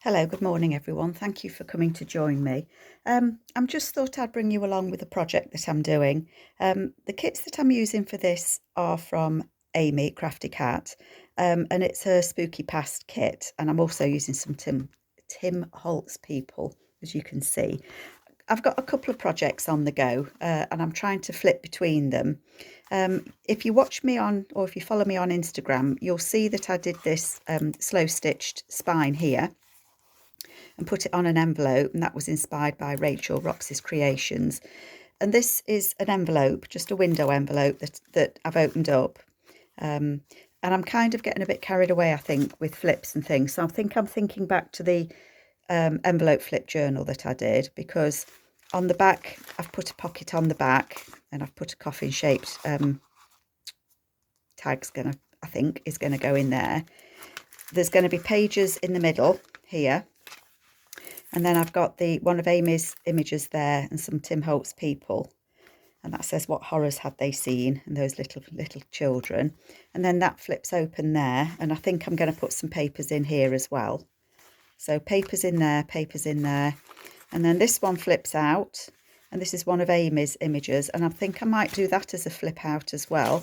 Hello, good morning everyone. Thank you for coming to join me. I'm just thought I'd bring you along with a project that I'm doing. The kits that I'm using for this are from Amy Crafty Cat, and it's her Spooky Past kit. And I'm also using some Tim Holtz people, as you can see. I've got a couple of projects on the go, and I'm trying to flip between them. If you watch me on, or if you follow me on Instagram, you'll see that I did this slow stitched spine here and put it on an envelope, and that was inspired by Rachel Rox's Creations. And this is an envelope, just a window envelope that I've opened up. And I'm kind of getting a bit carried away, I think, with flips and things. So I think I'm thinking back to the envelope flip journal that I did, because on the back I've put a pocket on the back, and I've put a coffin shaped tag's I think is gonna go in there. There's going to be pages in the middle here. And then I've got one of Amy's images there, and some Tim Holtz people. And that says, what horrors had they seen? And those little children. And then that flips open there. And I think I'm going to put some papers in here as well. So papers in there, papers in there. And then this one flips out. And this is one of Amy's images. And I think I might do that as a flip out as well.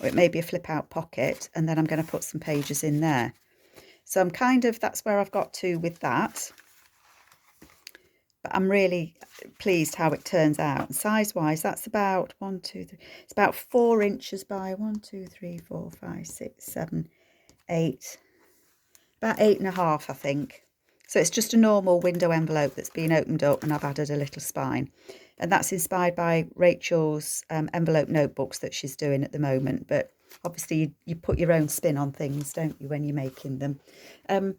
Or it may be a flip out pocket. And then I'm going to put some pages in there. So I'm that's where I've got to with that. But I'm really pleased how it turns out. Size wise, that's about 1, 2, 3. It's about 4 inches by 1, 2, 3, 4, 5, 6, 7, 8. About 8.5, I think. So it's just a normal window envelope that's been opened up, and I've added a little spine. And that's inspired by Rachel's envelope notebooks that she's doing at the moment. But obviously you put your own spin on things, don't you, when you're making them. And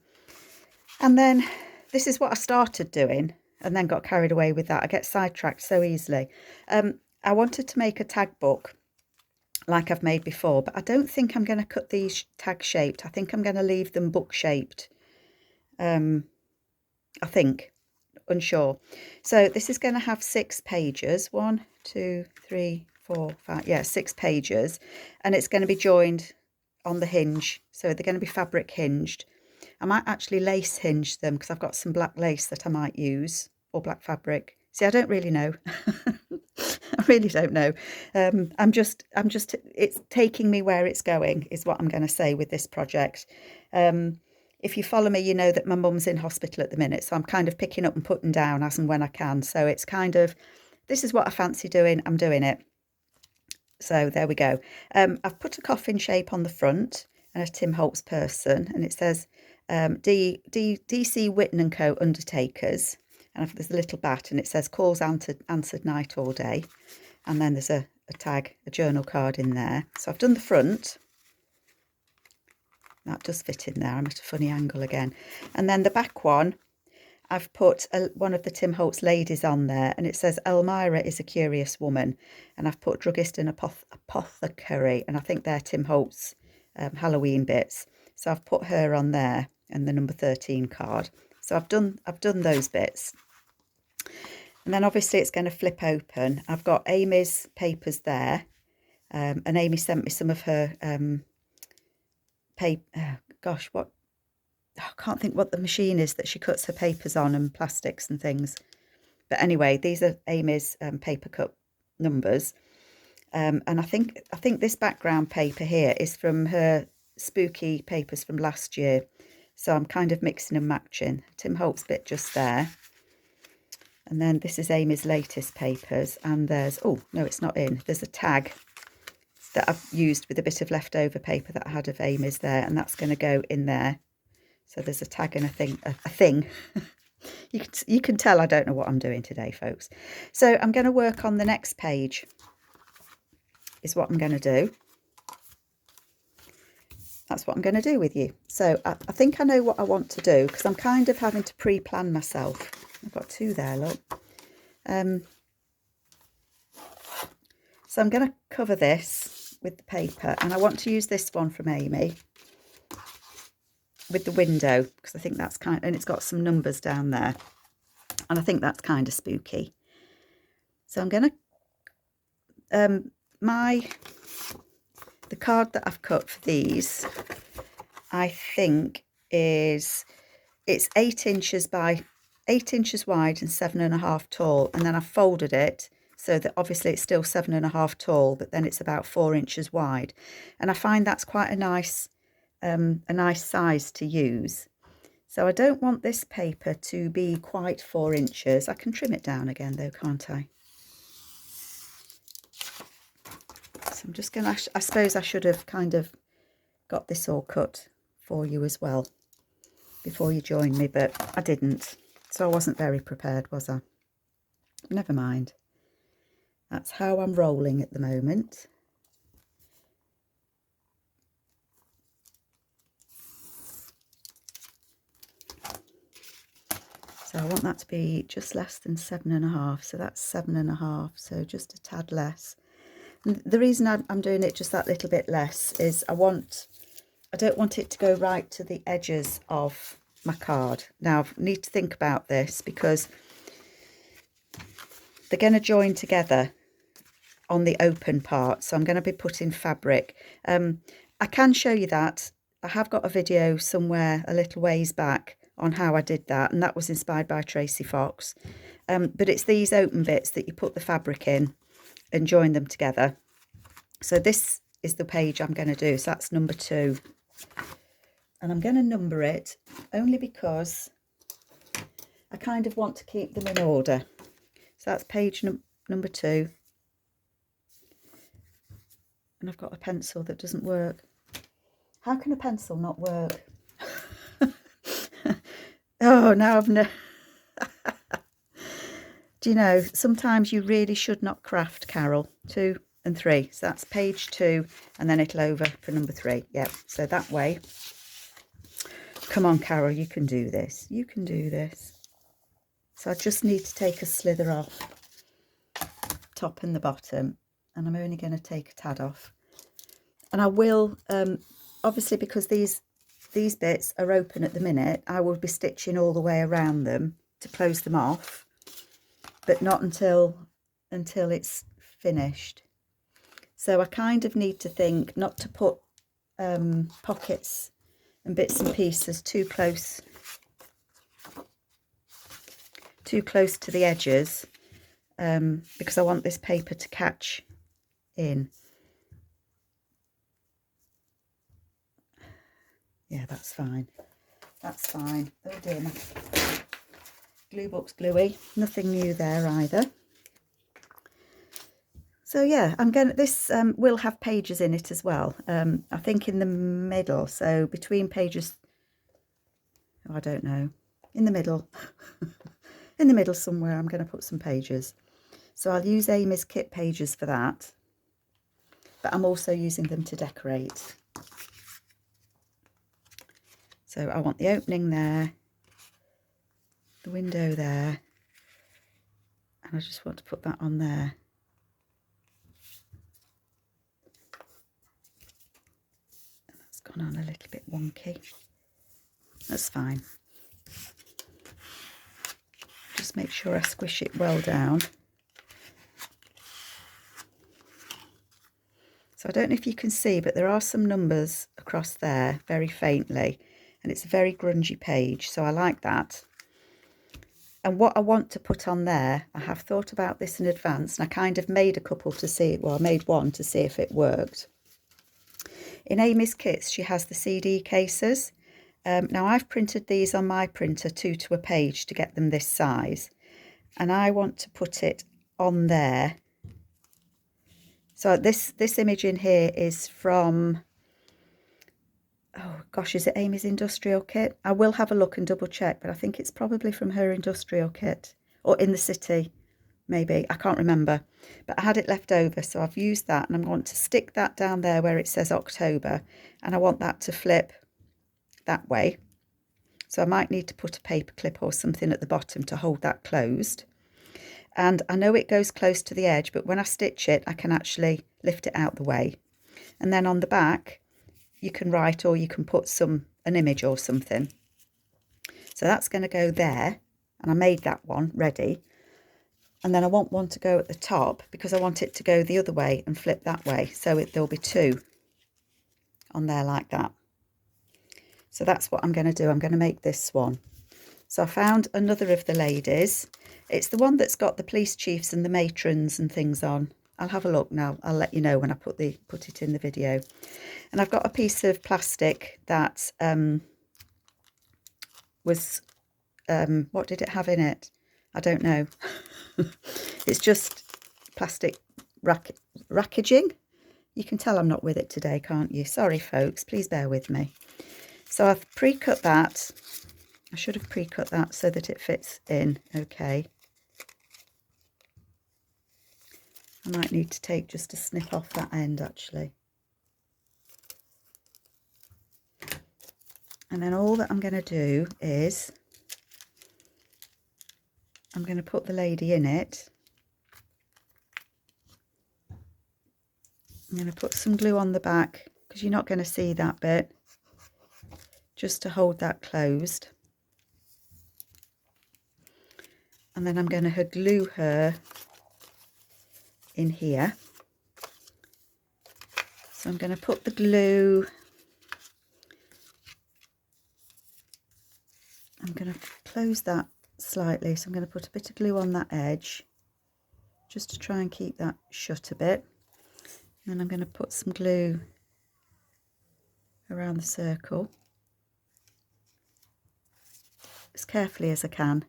then this is what I started doing, and then got carried away with that. I get sidetracked so easily. I wanted to make a tag book like I've made before, but I don't think I'm going to cut these tag shaped. I think I'm going to leave them book shaped. I think, unsure. So this is going to have 6 pages. 1, 2, 3, 4, 5. Yeah, 6 pages, and it's going to be joined on the hinge. So they're going to be fabric hinged. I might actually lace hinge them, because I've got some black lace that I might use, or black fabric. See, I don't really know. I really don't know. It's taking me where it's going, is what I'm going to say with this project. If you follow me, you know that my mum's in hospital at the minute, so I'm kind of picking up and putting down as and when I can. So it's kind of, this is what I fancy doing, I'm doing it. So there we go. I've put a coffin shape on the front and a Tim Holtz person, and it says DC Whitten & Co. Undertakers. And there's a little bat, and it says calls answered night all day. And then there's a tag, a journal card in there. So I've done the front. That does fit in there. I'm at a funny angle again. And then the back one, I've put one of the Tim Holtz ladies on there, and it says Elmira is a curious woman. And I've put druggist and apothecary, and I think they're Tim Holtz Halloween bits. So I've put her on there, and the number 13 card. So I've done those bits. And then obviously it's going to flip open. I've got Amy's papers there, and Amy sent me some of her paper. Gosh, what? I can't think what the machine is that she cuts her papers on, and plastics and things. But anyway, these are Amy's paper cut numbers. And I think this background paper here is from her spooky papers from last year. So I'm kind of mixing and matching. Tim Holtz bit just there. And then this is Amy's latest papers. And there's, oh, no, it's not in. There's a tag that I've used with a bit of leftover paper that I had of Amy's there. And that's going to go in there. So there's a tag and a thing. You can tell I don't know what I'm doing today, folks. So I'm going to work on the next page, is what I'm going to do. That's what I'm going to do with you. So I think I know what I want to do, because I'm kind of having to pre-plan myself. I've got 2 there, look. So I'm going to cover this with the paper, and I want to use this one from Amy with the window, because I think that's and it's got some numbers down there, and I think that's kind of spooky. So I'm going to, the card that I've cut for these, I think is it's 8 inches by 8 inches wide and 7.5 tall, and then I folded it so that obviously it's still 7.5 tall, but then it's about 4 inches wide, and I find that's quite a nice size to use. So I don't want this paper to be quite 4 inches. I can trim it down again though, can't I? So I'm just going to, I suppose I should have kind of got this all cut for you as well before you joined me, but I didn't. So I wasn't very prepared, was I? Never mind. That's how I'm rolling at the moment. So I want that to be just less than 7.5. So that's 7.5. So just a tad less. And the reason I'm doing it just that little bit less is I don't want it to go right to the edges of my card. Now I need to think about this because they're going to join together on the open part, so I'm going to be putting fabric. I can show you that. I have got a video somewhere a little ways back on how I did that, and that was inspired by Tracy Fox. But it's these open bits that you put the fabric in and join them together. So this is the page I'm going to do. So that's number 2, and I'm going to number it only because I kind of want to keep them in order. So that's page number 2. And I've got a pencil that doesn't work. How can a pencil not work? Oh, now I've no. Do you know, sometimes you really should not craft, Carol. 2 and 3. So that's page 2, and then it'll over for number 3. Yep. So that way. Come on, Carol, you can do this. You can do this. So I just need to take a slither off top and the bottom, and I'm only going to take a tad off. And I will, obviously, because these bits are open at the minute, I will be stitching all the way around them to close them off, but not until it's finished. So I kind of need to think not to put pockets and bits and pieces too close to the edges, because I want this paper to catch in. Yeah, that's fine. That's fine. Oh dear, my glue book's gluey. Nothing new there either. So yeah, this will have pages in it as well. I think in the middle, so between pages, I don't know, in the middle, in the middle somewhere, I'm going to put some pages. So I'll use Amy's kit pages for that, but I'm also using them to decorate. So I want the opening there, the window there, and I just want to put that on there. And that's gone on a little bit wonky. That's fine. Just make sure I squish it well down. So I don't know if you can see, but there are some numbers across there very faintly, and it's a very grungy page, so I like that. And what I want to put on there, I have thought about this in advance, and I kind of made a couple to see, well, I made one to see if it worked. In Amy's kits, she has the CD cases. Now I've printed these on my printer 2 to a page to get them this size, and I want to put it on there. So this image in here is from, oh gosh, is it Amy's industrial kit? I will have a look and double check, but I think it's probably from her industrial kit, or In the City, maybe. I can't remember, but I had it left over, so I've used that, and I'm going to stick that down there where it says October, and I want that to flip that way. So I might need to put a paper clip or something at the bottom to hold that closed. And I know it goes close to the edge, but when I stitch it, I can actually lift it out the way. And then on the back, you can write, or you can put an image or something. So that's going to go there, and I made that one ready. And then I want one to go at the top because I want it to go the other way and flip that way. So there'll be 2 on there like that. So that's what I'm going to do. I'm going to make this one. So I found another of the ladies. It's the one that's got the police chiefs and the matrons and things on. I'll have a look now. I'll let you know when I put it in the video. And I've got a piece of plastic that was, what did it have in it? I don't know. It's just plastic rackaging. You can tell I'm not with it today, can't you? Sorry, folks. Please bear with me. So I've pre-cut that. I should have pre-cut that so that it fits in okay. I might need to take just a snip off that end, actually. And then all that I'm going to do is I'm going to put the lady in it. I'm going to put some glue on the back because you're not going to see that bit, just to hold that closed. And then I'm going to glue her in here. So I'm going to put the glue, I'm going to close that slightly, so I'm going to put a bit of glue on that edge just to try and keep that shut a bit. And then I'm going to put some glue around the circle as carefully as I can.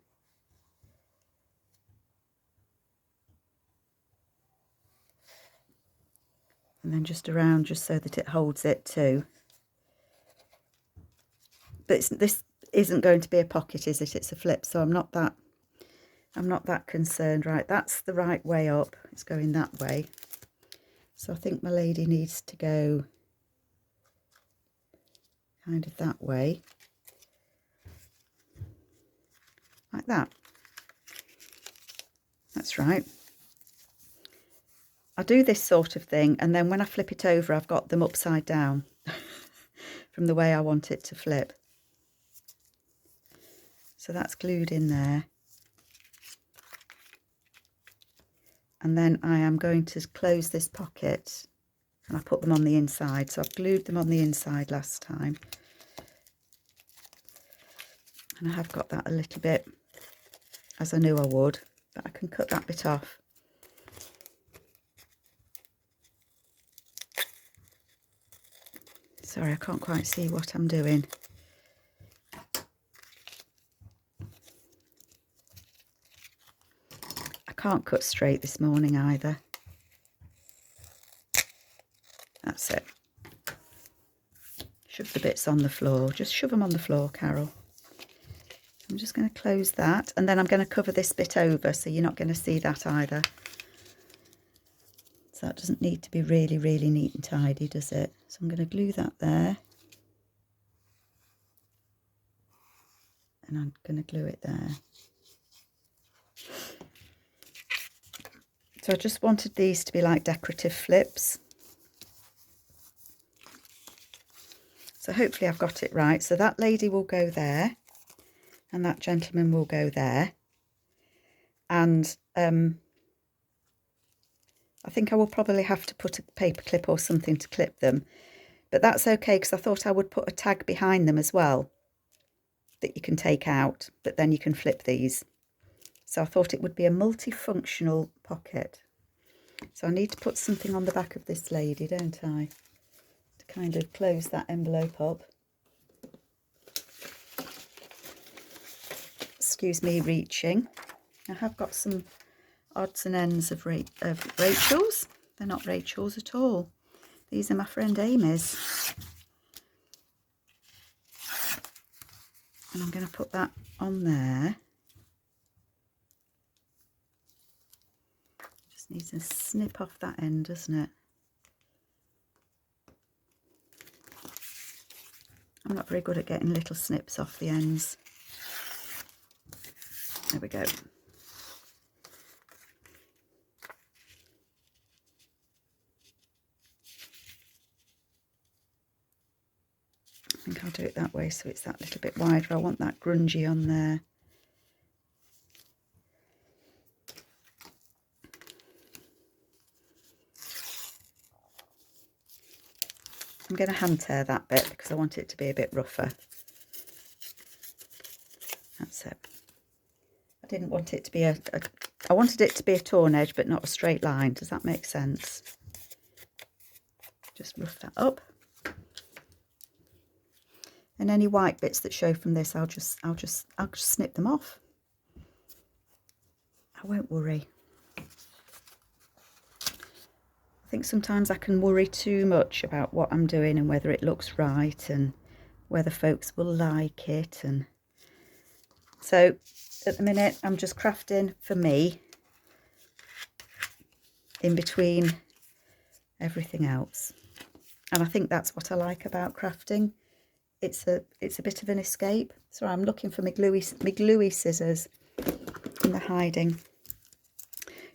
And then just around, just so that it holds it too. But this isn't going to be a pocket, is it? It's a flip, so I'm not that concerned. Right, that's the right way up. It's going that way. So I think my lady needs to go kind of that way. Like that. That's right. I do this sort of thing, and then when I flip it over, I've got them upside down from the way I want it to flip. So that's glued in there. And then I am going to close this pocket, and I put them on the inside. So I've glued them on the inside last time. And I have got that a little bit, as I knew I would, but I can cut that bit off. Sorry, I can't quite see what I'm doing. I can't cut straight this morning either. That's it. Shove the bits on the floor. Just shove them on the floor, Carol. I'm just going to close that, and then I'm going to cover this bit over, so you're not going to see that either. So that doesn't need to be really, really neat and tidy, does it? So I'm going to glue that there. And I'm going to glue it there. So I just wanted these to be like decorative flips. So hopefully I've got it right. So that lady will go there, and that gentleman will go there. And I think I will probably have to put a paper clip or something to clip them. But that's okay, because I thought I would put a tag behind them as well that you can take out, but then you can flip these. So I thought it would be a multifunctional pocket. So I need to put something on the back of this lady, don't I? To kind of close that envelope up. Excuse me reaching. I have got some odds and ends of Rachel's. They're not Rachel's at all. These are my friend Amy's. And I'm going to put that on there. Just needs to snip off that end, doesn't it? I'm not very good at getting little snips off the ends. There we go. I think I'll do it that way so it's that little bit wider. I want that grungy on there. I'm going to hand tear that bit because I want it to be a bit rougher. That's That's it. I didn't want it to be I wanted it to be a torn edge, but not a straight line. Does that make sense? Just rough that up. And any white bits that show from this, I'll just snip them off. I won't worry. I think sometimes I can worry too much about what I'm doing and whether it looks right and whether folks will like it. And so at the minute I'm just crafting for me in between everything else. And I think that's what I like about crafting. It's a bit of an escape. So I'm looking for my gluey scissors and they're hiding.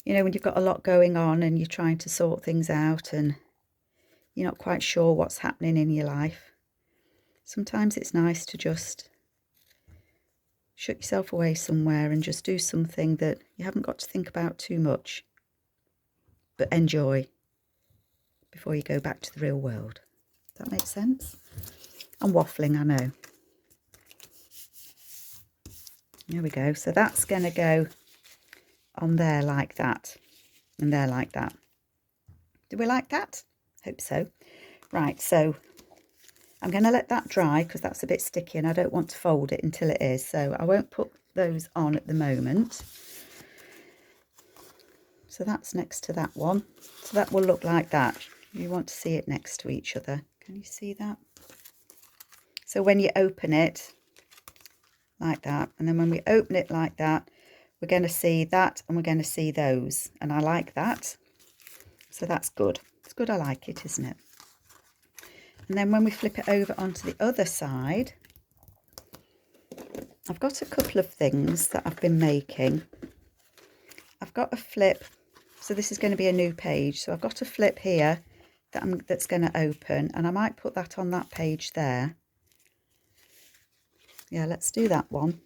You know, when you've got a lot going on and you're trying to sort things out and you're not quite sure what's happening in your life, sometimes it's nice to just shut yourself away somewhere and just do something that you haven't got to think about too much, but enjoy before you go back to the real world. Does that make sense? I'm waffling, I know. There we go. So that's going to go on there like that and there like that. Do we like that? Hope so. Right, so I'm going to let that dry because that's a bit sticky and I don't want to fold it until it is. So I won't put those on at the moment. So that's next to that one. So that will look like that. You want to see it next to each other. Can you see that? So when you open it like that, and then when we open it like that, we're going to see that and we're going to see those. And I like that. So that's good. It's good, I like it, isn't it? And then when we flip it over onto the other side, I've got a couple of things that I've been making. I've got a flip. So this is going to be a new page. So I've got a flip here that's going to open, and I might put that on that page there. Yeah, let's do that one.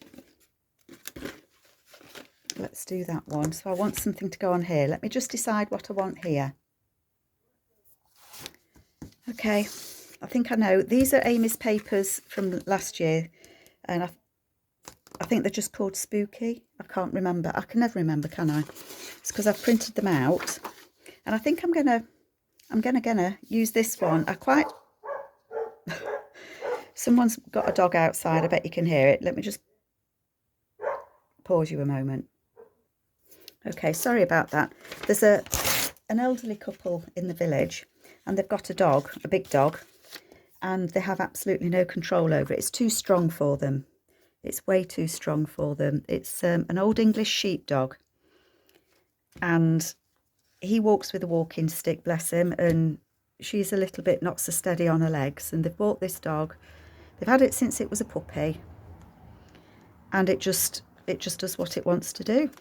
Let's do that one. So I want something to go on here. Let me just decide what I want here. Okay, I think I know. These are Amy's papers from last year, and I think they're just called Spooky. I can't remember. I can never remember, can I? It's because I've printed them out, and I think I'm gonna use this one. Someone's got a dog outside. I bet you can hear it. Let me just pause you a moment. Okay, sorry about that. There's an elderly couple in the village, and they've got a dog, a big dog, and they have absolutely no control over it. It's too strong for them. It's way too strong for them. It's an old English sheepdog, and he walks with a walking stick, bless him, and she's a little bit not so steady on her legs. And they've bought this dog. They've had it since it was a puppy, and it just does what it wants to do,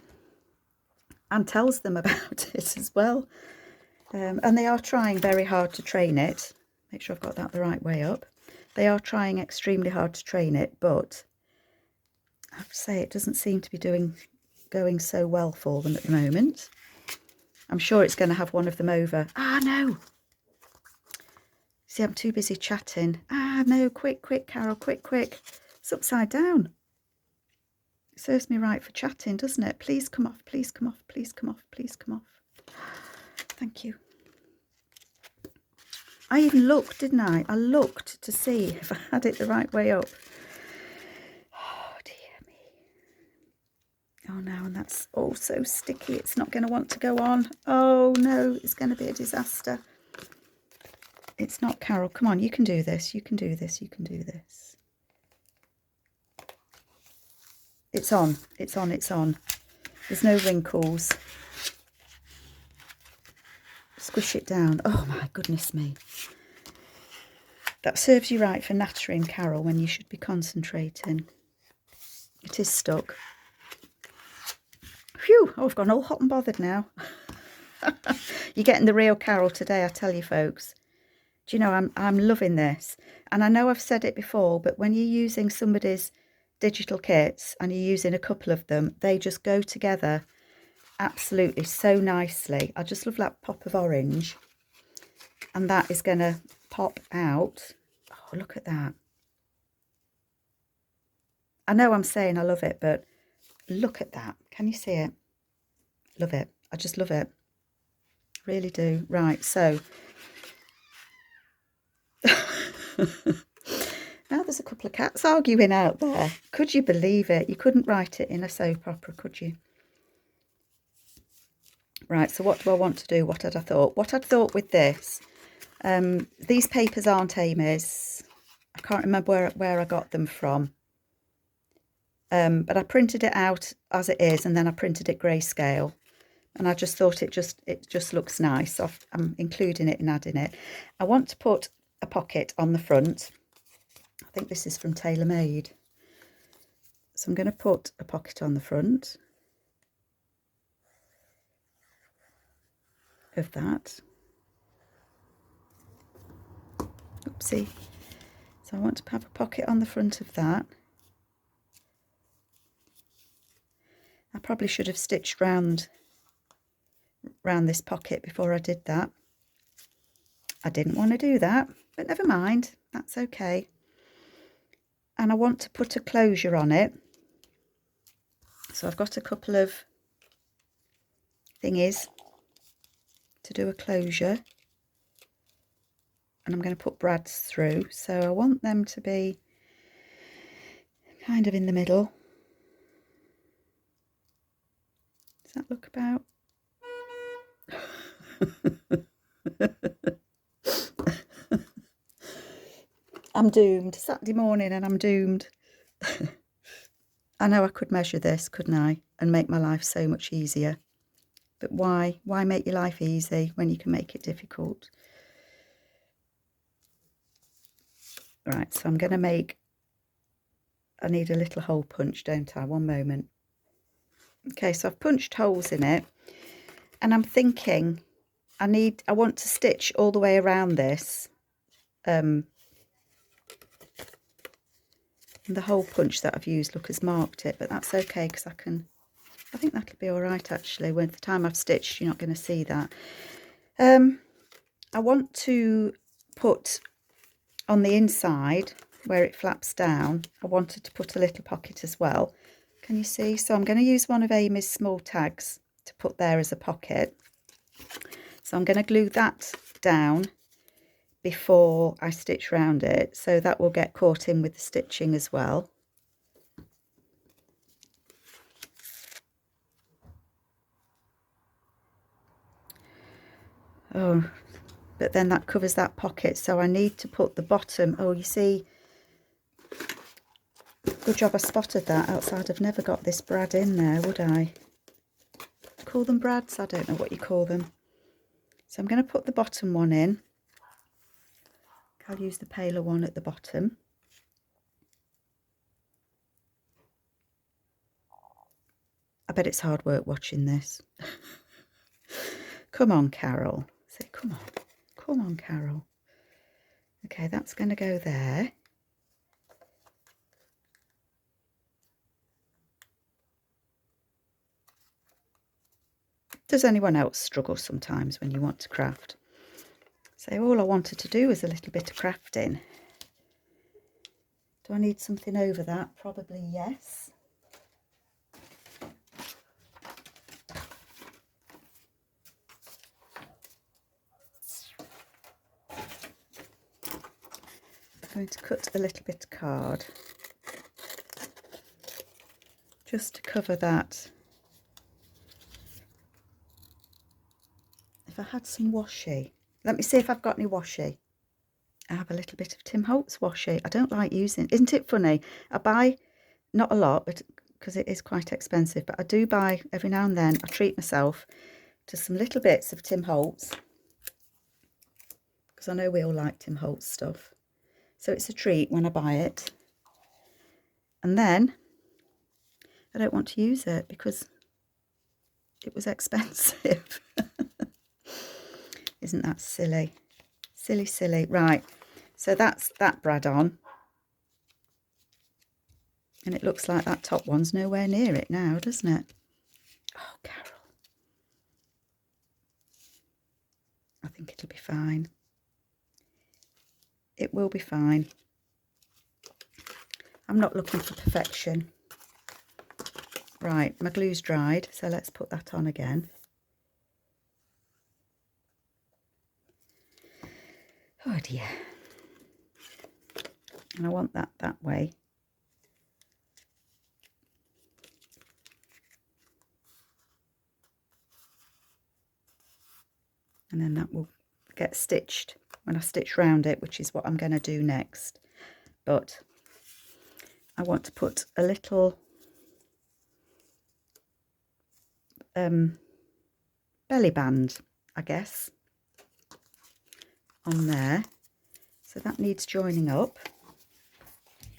and tells them about it as well. And they are trying very hard to train it. Make sure I've got that the right way up. They are trying extremely hard to train it, but I have to say it doesn't seem to be going so well for them at the moment. I'm sure it's going to have one of them over. Ah, no. See, I'm too busy chatting. Ah, no, quick, Carol, quick. It's upside down. It serves me right for chatting, doesn't it? Please come off, please come off, please come off, please come off. Thank you. I even looked, didn't I? I looked to see if I had it the right way up. Oh, dear me. Oh, no, and that's all so sticky. It's not going to want to go on. Oh, no, it's going to be a disaster. It's not, Carol. Come on, you can do this. You can do this. You can do this. It's on. It's on. It's on. There's no wrinkles. Squish it down. Oh, my goodness me. That serves you right for nattering, Carol, when you should be concentrating. It is stuck. Phew. Oh, I've gone all hot and bothered now. You're getting the real Carol today, I tell you, folks. Do you know, I'm loving this. And I know I've said it before, but when you're using somebody's digital kits and you're using a couple of them, they just go together absolutely so nicely. I just love that pop of orange, and that is going to pop out. Oh, look at that. I know I'm saying I love it, but look at that. Can you see it? Love it. I just love it. Really do. Right, so now there's a couple of cats arguing out there. Could you believe it? You couldn't write it in a soap opera, could you? Right, so what do I want to do? What had I thought? What I'd thought with this, these papers aren't Amy's. I can't remember where I got them from. But I printed it out as it is, and then I printed it grayscale. And I just thought it just looks nice. So I'm including it and adding it. I want to put a pocket on the front. I think this is from TaylorMade. So I'm going to put a pocket on the front of that. Oopsie. So I want to have a pocket on the front of that. I probably should have stitched round this pocket before I did that. I didn't want to do that, but never mind, that's okay. And I want to put a closure on it. So I've got a couple of thingies to do a closure. And I'm going to put brads through. So I want them to be kind of in the middle. Does that look about? I'm doomed. Saturday morning and I'm doomed. I know I could measure this, couldn't I? And make my life so much easier. But why? Why make your life easy when you can make it difficult? Right, so I'm going to make... I need a little hole punch, don't I? One moment. Okay, so I've punched holes in it. And I'm thinking I want to stitch all the way around this. The hole punch that I've used, look, has marked it, but that's okay because I think that'll be all right actually. When the time I've stitched, you're not going to see that. I want to put on the inside where it flaps down, I wanted to put a little pocket as well. Can you see? So I'm going to use one of Amy's small tags to put there as a pocket. So I'm going to glue that down before I stitch round it, so that will get caught in with the stitching as well. Oh, but then that covers that pocket, so I need to put the bottom. Oh, you see, good job I spotted that. Outside, I've never got this brad in there, would I? Call them brads? I don't know what you call them. So I'm going to put the bottom one in. I'll use the paler one at the bottom. I bet it's hard work watching this. Come on, Carol. Say, come on. Come on, Carol. Okay, that's going to go there. Does anyone else struggle sometimes when you want to craft? So all I wanted to do was a little bit of crafting. Do I need something over that? Probably yes. I'm going to cut a little bit of card just to cover that. If I had some washi, let me see if I've got any washi. I have a little bit of Tim Holtz washi. I don't like using, isn't it funny? I buy not a lot, but because it is quite expensive, but I do buy every now and then. I treat myself to some little bits of Tim Holtz because I know we all like Tim Holtz stuff. So it's a treat when I buy it. And then I don't want to use it because it was expensive. Isn't that silly? Silly, silly. Right, so that's that brad on. And it looks like that top one's nowhere near it now, doesn't it? Oh, Carol. I think it'll be fine. It will be fine. I'm not looking for perfection. Right, my glue's dried, so let's put that on again. Oh dear. And I want that way. And then that will get stitched when I stitch round it, which is what I'm going to do next. But I want to put a little belly band, I guess, on there. So that needs joining up.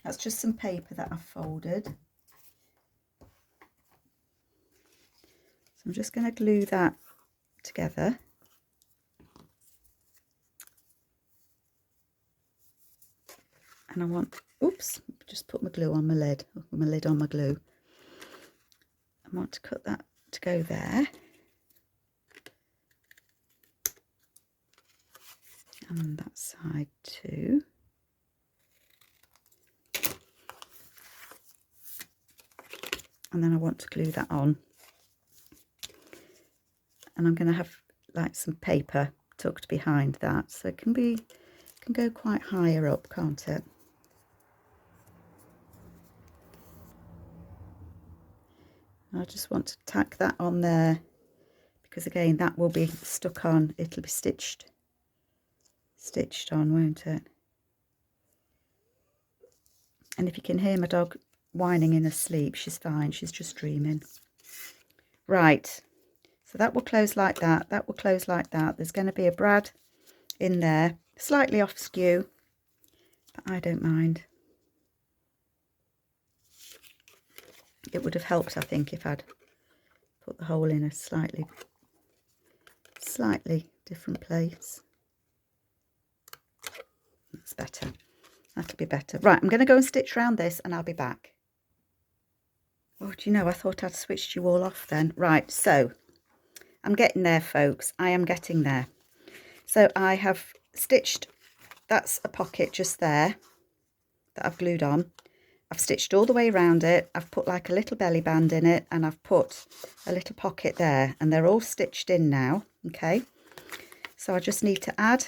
That's just some paper that I've folded. So I'm just going to glue that together. And I want, oops, just put my glue on my lid, my lid on my glue. I want to cut that to go there. And that side too. And then I want to glue that on. And I'm going to have like some paper tucked behind that, so it can go quite higher up, can't it? I just want to tack that on there because again that will be stuck on, it'll be stitched on, won't it? And if you can hear my dog whining in her sleep, she's fine, she's just dreaming. Right, so that will close like that, that will close like that. There's going to be a brad in there, slightly off skew, but I don't mind. It would have helped, I think, if I'd put the hole in a slightly different place. That's better. That'll be better. Right, I'm going to go and stitch around this and I'll be back. Oh, do you know, I thought I'd switched you all off then. Right, so I'm getting there, folks. I am getting there. So I have stitched, that's a pocket just there that I've glued on. I've stitched all the way around it. I've put like a little belly band in it and I've put a little pocket there and they're all stitched in now. Okay, so I just need to add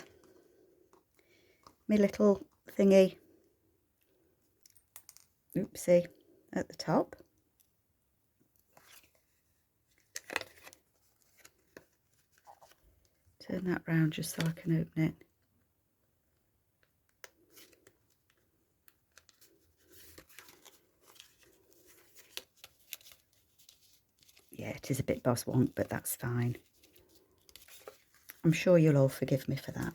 my little thingy, oopsie, at the top. Turn that round just so I can open it. Yeah, it is a bit boss wonk, but that's fine. I'm sure you'll all forgive me for that.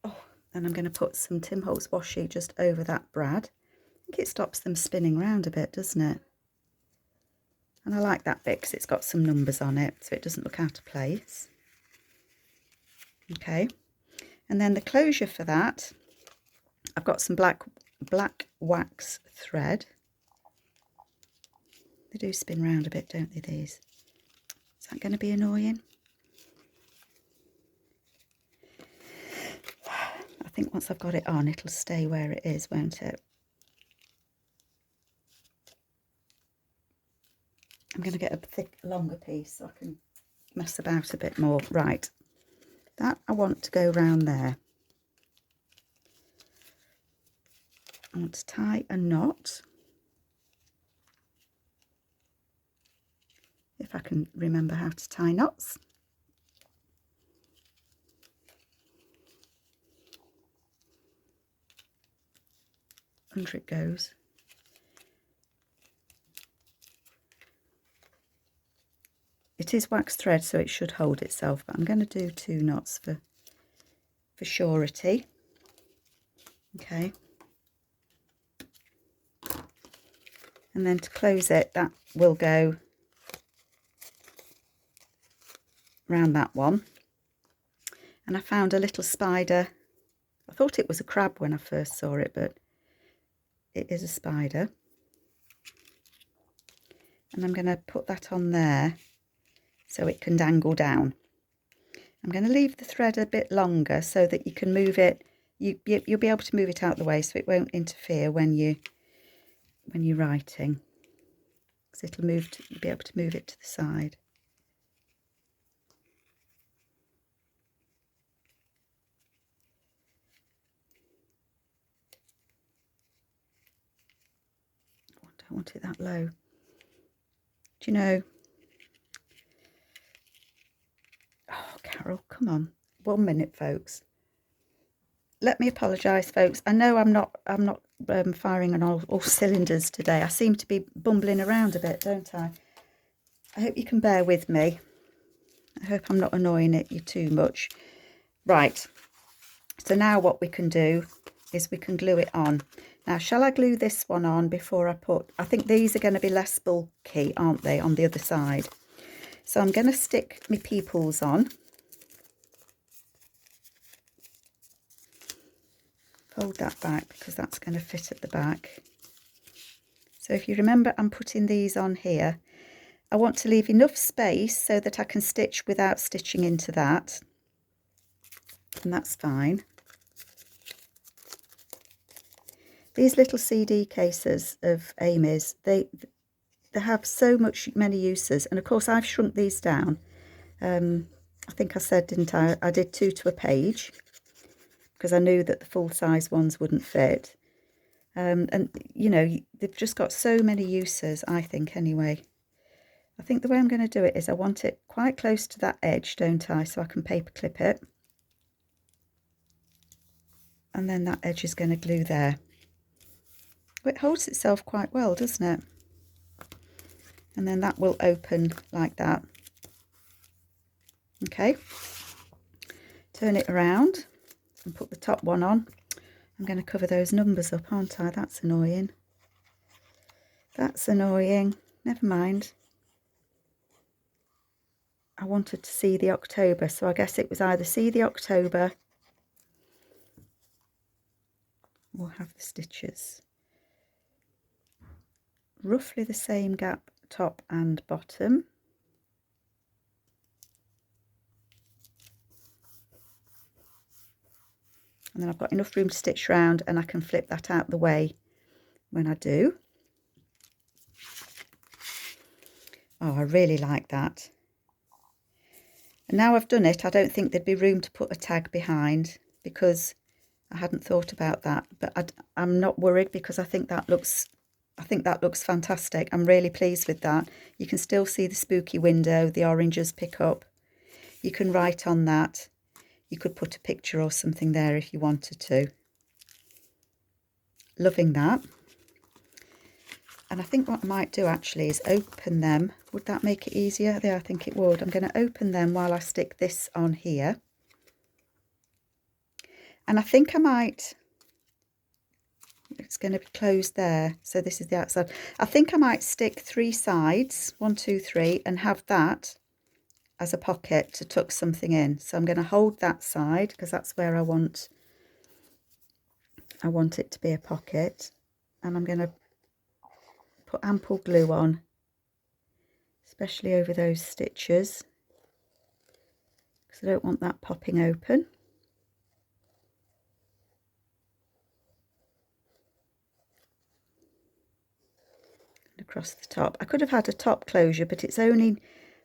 Oh, then I'm going to put some Tim Holtz washi just over that brad. I think it stops them spinning round a bit, doesn't it? And I like that bit because it's got some numbers on it, so it doesn't look out of place. Okay, and then the closure for that, I've got some black wax thread. They do spin round a bit, don't they, these? Is that going to be annoying? I think once I've got it on, it'll stay where it is, won't it? I'm going to get a thick, longer piece so I can mess about a bit more. Right, that I want to go round there. I want to tie a knot. If I can remember how to tie knots. Under it goes. It is wax thread, so it should hold itself, but I'm going to do 2 knots for surety. Okay. And then to close it, that will go round that one. And I found a little spider. I thought it was a crab when I first saw it, but it is a spider. And I'm going to put that on there so it can dangle down. I'm going to leave the thread a bit longer so that you can move it You'll be able to move it out the way so it won't interfere when you're writing, because it'll move you'll be able to move it to the side. I want it that low. Do you know? Oh, Carol, come on. 1 minute, folks. Let me apologise, folks. I know I'm not firing on all cylinders today. I seem to be bumbling around a bit, don't I? I hope you can bear with me. I hope I'm not annoying you too much. Right. So now what we can do is we can glue it on. Now, shall I glue this one on before I think these are going to be less bulky, aren't they, on the other side? So I'm going to stick my peoples on. Fold that back because that's going to fit at the back. So if you remember, I'm putting these on here. I want to leave enough space so that I can stitch without stitching into that. And that's fine. These little CD cases of Amy's, they have so many uses. And of course, I've shrunk these down. I think I said, didn't I? I did 2 to a page because I knew that the full-size ones wouldn't fit. And, you know, they've just got so many uses, I think, anyway. I think the way I'm going to do it is I want it quite close to that edge, don't I? So I can paper clip it. And then that edge is going to glue there. It holds itself quite well, doesn't it? And then that will open like that. Okay. Turn it around and put the top one on. I'm going to cover those numbers up, aren't I? That's annoying. That's annoying. Never mind. I wanted to see the October, so I guess it was either see the October or have the stitches. Roughly the same gap top and bottom. And then I've got enough room to stitch round, and I can flip that out the way when I do. Oh, I really like that. And now I've done it, I don't think there'd be room to put a tag behind because I hadn't thought about that. But I'm not worried because I think that looks fantastic. I'm really pleased with that. You can still see the spooky window, the oranges pick up. You can write on that. You could put a picture or something there if you wanted to. Loving that. And I think what I might do actually is open them. Would that make it easier? There, I think it would. I'm going to open them while I stick this on here. And I think I might... It's going to be closed there. So this is the outside. I think I might stick 3 sides, 1, 2, 3, and have that as a pocket to tuck something in. So I'm going to hold that side because that's where I want it to be a pocket. And I'm going to put ample glue on, especially over those stitches, because I don't want that popping open. And across the top. I could have had a top closure, but it's only,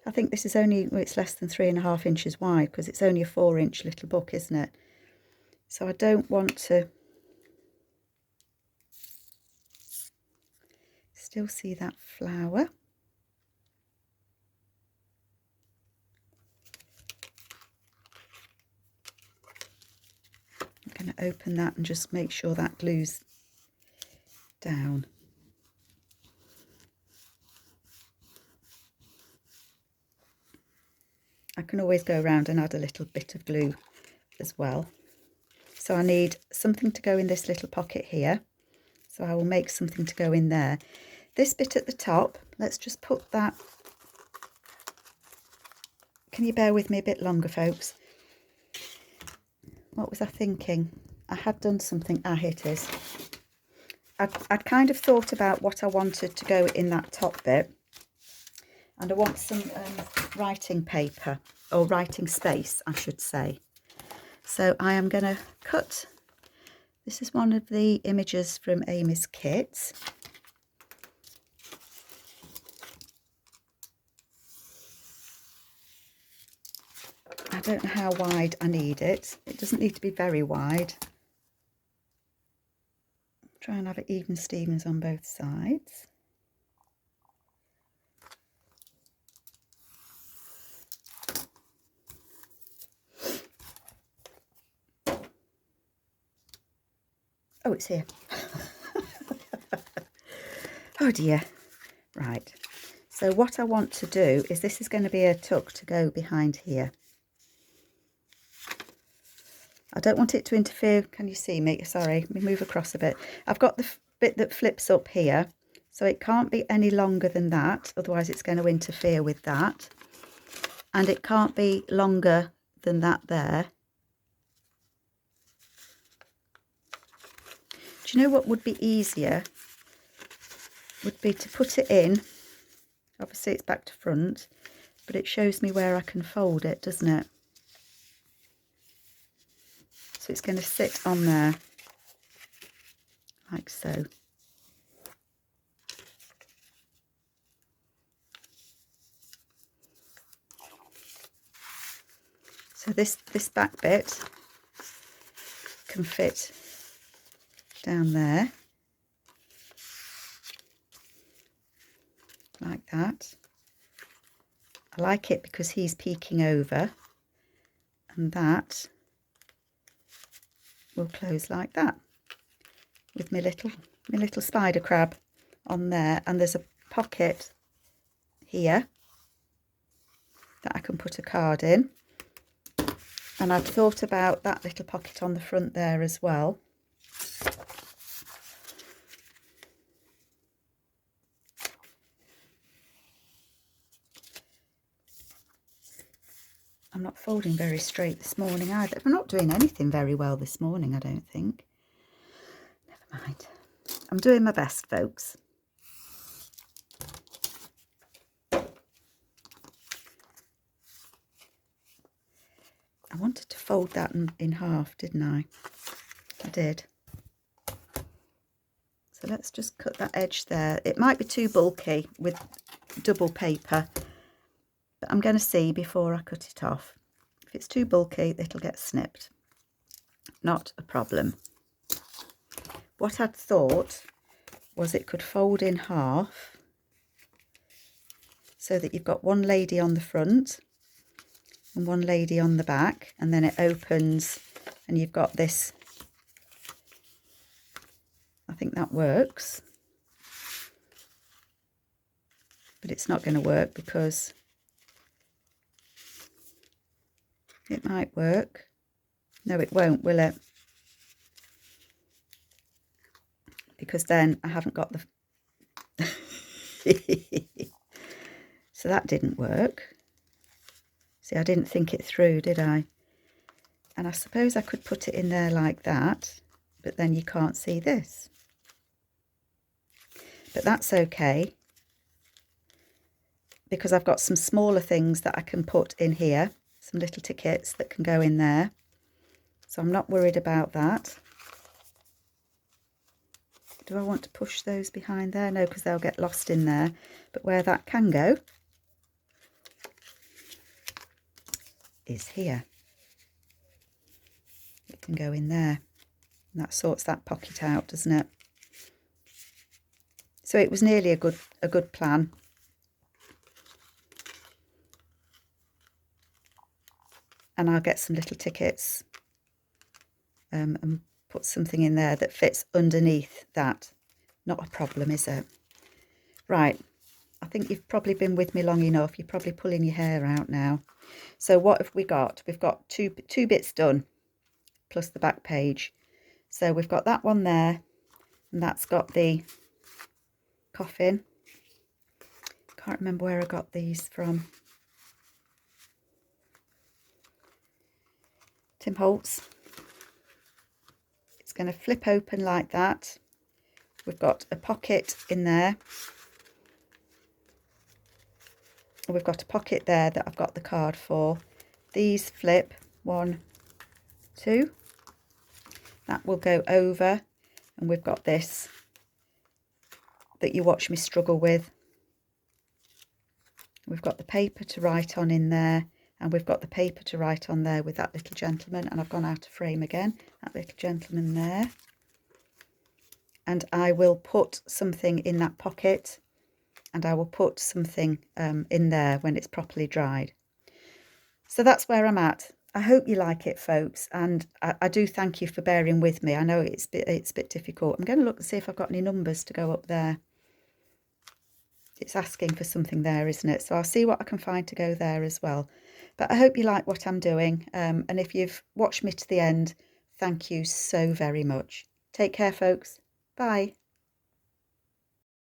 I think this is only, well, it's less than 3.5 inches wide because it's only a 4-inch little book, isn't it? So I don't want to still see that flower. I'm going to open that and just make sure that glues down. I can always go around and add a little bit of glue as well. So I need something to go in this little pocket here. So I will make something to go in there. This bit at the top, let's just put that. Can you bear with me a bit longer, folks? What was I thinking? I had done something. Ah, here it is. I'd kind of thought about what I wanted to go in that top bit. And I want some writing paper, or writing space, I should say. So I am going to cut This is one of the images from Amy's kits. I don't know how wide I need it. It doesn't need to be very wide. Try and have it even Stevens on both sides. Oh, it's here. Oh dear. Right. So what I want to do is, this is going to be a tuck to go behind here. I don't want it to interfere. Can you see me? Sorry, let me move across a bit. I've got the bit that flips up here, so it can't be any longer than that, otherwise it's going to interfere with that. And it can't be longer than that there. Do you know what would be easier? Would be to put it in. Obviously it's back to front, but it shows me where I can fold it, doesn't it? So it's going to sit on there, like so. So this back bit can fit down there, like that. I like it because he's peeking over, and that will close like that with my little spider crab on there. And there's a pocket here that I can put a card in, and I've thought about that little pocket on the front there as well. I'm not folding very straight this morning either. I'm not doing anything very well this morning, I don't think. Never mind. I'm doing my best, folks. I wanted to fold that in half, didn't I? I did. So let's just cut that edge there. It might be too bulky with double paper, but I'm going to see before I cut it off. If it's too bulky, it'll get snipped. Not a problem. What I'd thought was it could fold in half so that you've got one lady on the front and one lady on the back, and then it opens and you've got this. I think that works, but it's not going to work because it might work. No, it won't, will it? Because then I haven't got the so that didn't work. See, I didn't think it through, did I? And I suppose I could put it in there like that, but then you can't see this. But that's okay, because I've got some smaller things that I can put in here, some little tickets that can go in there. So I'm not worried about that. Do I want to push those behind there? No, because they'll get lost in there. But where that can go is here. It can go in there. And that sorts that pocket out, doesn't it? So it was nearly a good plan. And I'll get some little tickets and put something in there that fits underneath that. Not a problem, is it? Right, I think you've probably been with me long enough. You're probably pulling your hair out now. So what have we got? We've got two bits done, plus the back page. So we've got that one there, and that's got the coffin. Can't remember where I got these from. Tim Holtz. It's going to flip open like that. We've got a pocket in there. We've got a pocket there that I've got the card for. These flip 1, 2. That will go over, and we've got this that you watch me struggle with. We've got the paper to write on in there, and we've got the paper to write on there with that little gentleman, and I've gone out of frame again, that little gentleman there. And I will put something in that pocket, and I will put something in there when it's properly dried. So that's where I'm at. I hope you like it, folks, and I do thank you for bearing with me. I know it's a bit difficult. I'm going to look and see if I've got any numbers to go up there. It's asking for something there, isn't it? So I'll see what I can find to go there as well. But I hope you like what I'm doing, and if you've watched me to the end, thank you so very much. Take care, folks. Bye.